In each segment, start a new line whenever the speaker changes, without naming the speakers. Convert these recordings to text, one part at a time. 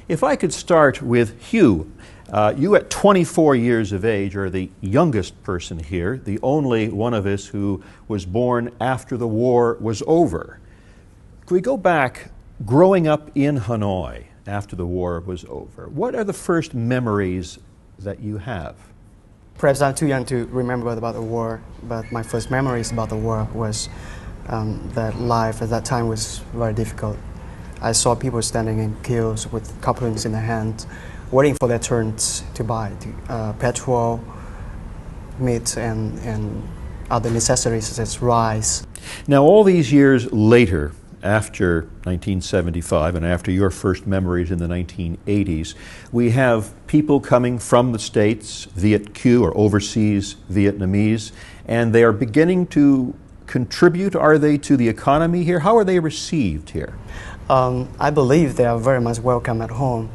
If I could start with Hugh. You at 24 years of age are the youngest person here, the only one of us who was born after the war was over. Can we go back, growing up in Hanoi after the war was over? What are the first memories that you have?
Perhaps I'm too young to remember about the war, but my first memories about the war was that life at that time was very difficult. I saw people standing in queues with couplings in their hands, waiting for their turns to buy petrol, meat, and other necessities such as rice.
Now, all these years later, after 1975 and after your first memories in the 1980s, we have people coming from the States, Viet Kieu or overseas Vietnamese, and they are beginning to contribute, are they, to the economy here? How are they received here?
I believe they are very much welcome at home.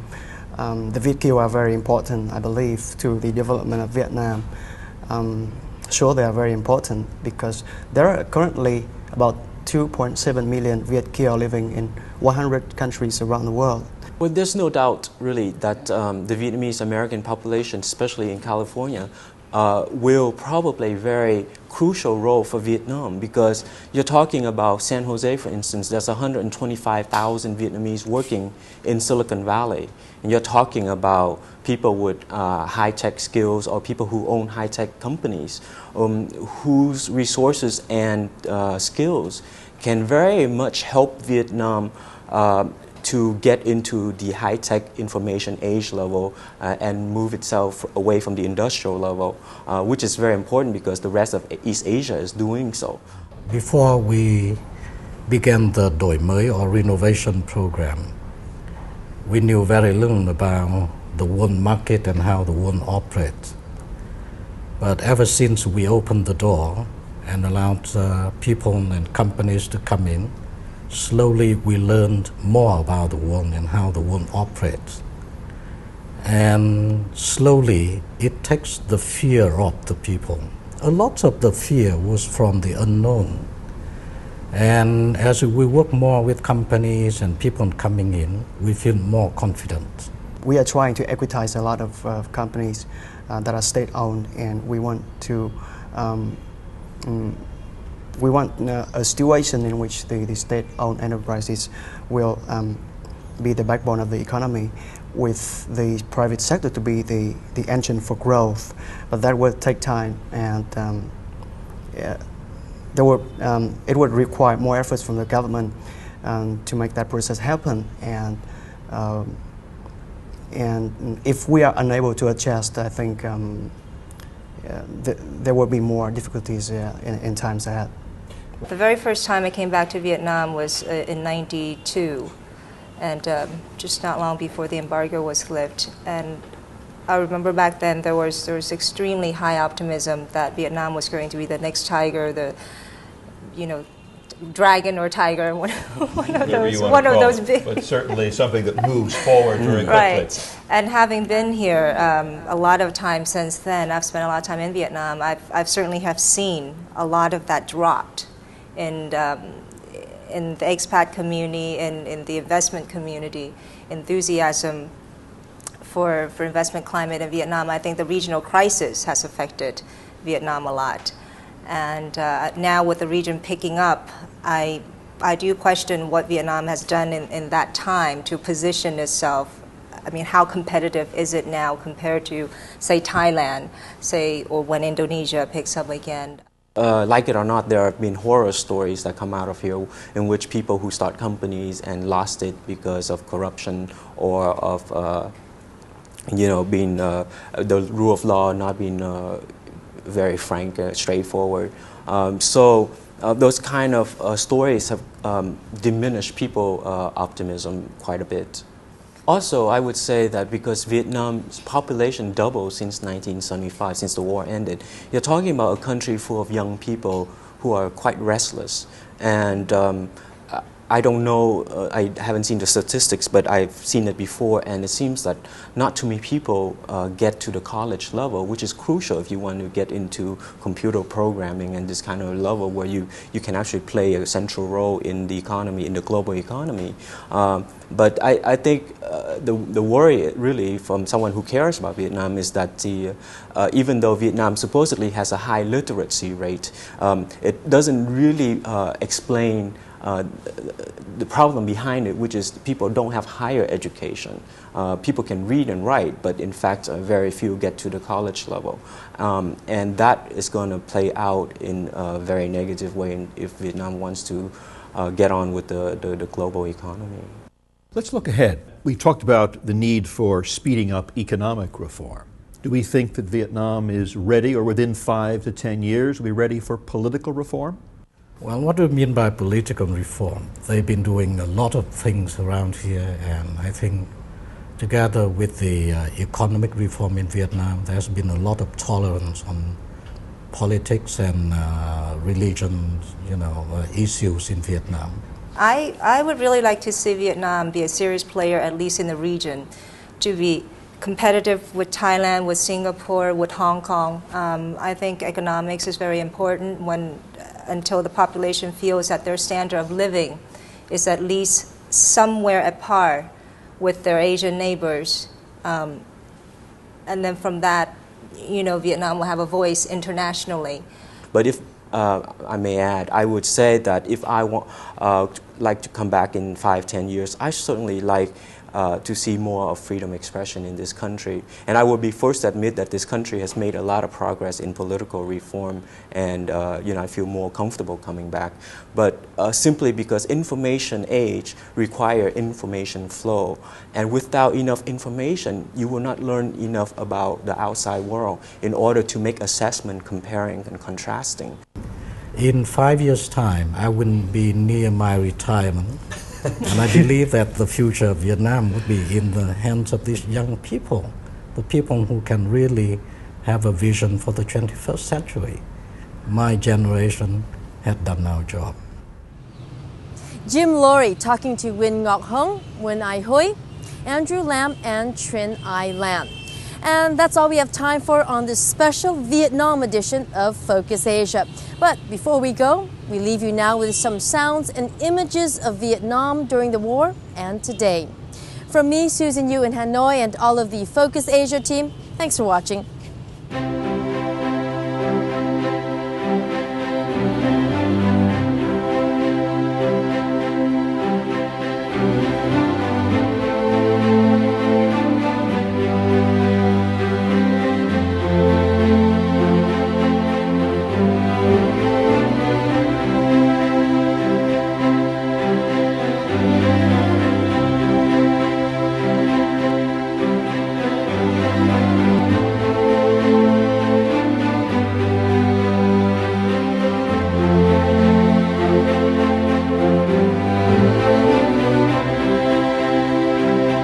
The Viet Kieu are very important, I believe, to the development of Vietnam. Sure, they are very important because there are currently about 2.7 million Viet Kieu living in 100 countries around the world.
Well, there's no doubt, really, that the Vietnamese American population, especially in California, will probably play a very crucial role for Vietnam, because you're talking about San Jose, for instance. There's 125,000 Vietnamese working in Silicon Valley, and you're talking about people with high-tech skills or people who own high-tech companies whose resources and skills can very much help Vietnam to get into the high-tech information age level and move itself away from the industrial level, which is very important because the rest of East Asia is doing so.
Before we began the Đổi Mới or renovation program, we knew very little about the world market and how the world operates. But ever since we opened the door and allowed people and companies to come in, slowly we learned more about the world and how the world operates. And slowly it takes the fear of the people. A lot of the fear was from the unknown. And as we work more with companies and people coming in, we feel more confident.
We are trying to equitize a lot of companies that are state-owned, and we want to a situation in which the state-owned enterprises will be the backbone of the economy, with the private sector to be the engine for growth. But that will take time, and it would require more efforts from the government to make that process happen. And if we are unable to adjust, I think there will be more difficulties in times ahead.
The very first time I came back to Vietnam was in '92, and just not long before the embargo was lifted. And I remember back then there was extremely high optimism that Vietnam was going to be the next tiger, the dragon or tiger, one of those big.
But certainly something that moves forward very quickly.
Right. And having been here a lot of time since then, I've spent a lot of time in Vietnam. I've certainly have seen a lot of that dropped in the expat community and in the investment community. Enthusiasm for investment climate in Vietnam. I think the regional crisis has affected Vietnam a lot. And now with the region picking up, I do question what Vietnam has done in that time to position itself. I mean, how competitive is it now compared to, say, Thailand, or when Indonesia picks up again?
Like it or not, there have been horror stories that come out of here in which people who start companies and lost it because of corruption or of, being the rule of law not being very frank, straightforward. So those kind of stories have diminished people's optimism quite a bit. Also, I would say that because Vietnam's population doubled since 1975, since the war ended, you're talking about a country full of young people who are quite restless. And I don't know, I haven't seen the statistics, but I've seen it before, and it seems that not too many people get to the college level, which is crucial if you want to get into computer programming and this kind of level where you can actually play a central role in the economy, in the global economy. But I think the worry really from someone who cares about Vietnam is that even though Vietnam supposedly has a high literacy rate, it doesn't really explain the problem behind it, which is people don't have higher education. People can read and write, but in fact very few get to the college level. And that is going to play out in a very negative way if Vietnam wants to get on with the global economy.
Let's look ahead. We talked about the need for speeding up economic reform. Do we think that Vietnam is ready, or within 5 to 10 years, are we ready for political reform?
Well, what do you mean by political reform? They've been doing a lot of things around here, and I think together with the economic reform in Vietnam, there's been a lot of tolerance on politics and religion, issues in Vietnam.
I would really like to see Vietnam be a serious player, at least in the region, to be competitive with Thailand, with Singapore, with Hong Kong. I think economics is very important until the population feels that their standard of living is at least somewhere at par with their Asian neighbors. And then from that, Vietnam will have a voice internationally.
But if I may add, I would say that if I like to come back in 5-10 years, I certainly like to see more of freedom of expression in this country. And I will be first to admit that this country has made a lot of progress in political reform, and I feel more comfortable coming back. But simply because information age require information flow, and without enough information, you will not learn enough about the outside world in order to make assessment, comparing and contrasting.
In 5 years' time, I will be near my retirement. And I believe that the future of Vietnam would be in the hands of these young people, the people who can really have a vision for the 21st century. My generation had done our job.
Jim Laurie talking to Win Ngọc Hung, Win Ai Hui, Andrew Lam, and Trinh Ai Lam. And that's all we have time for on this special Vietnam edition of Focus Asia. But before we go, we leave you now with some sounds and images of Vietnam during the war and today. From me, Susan Yu in Hanoi, and all of the Focus Asia team, thanks for watching.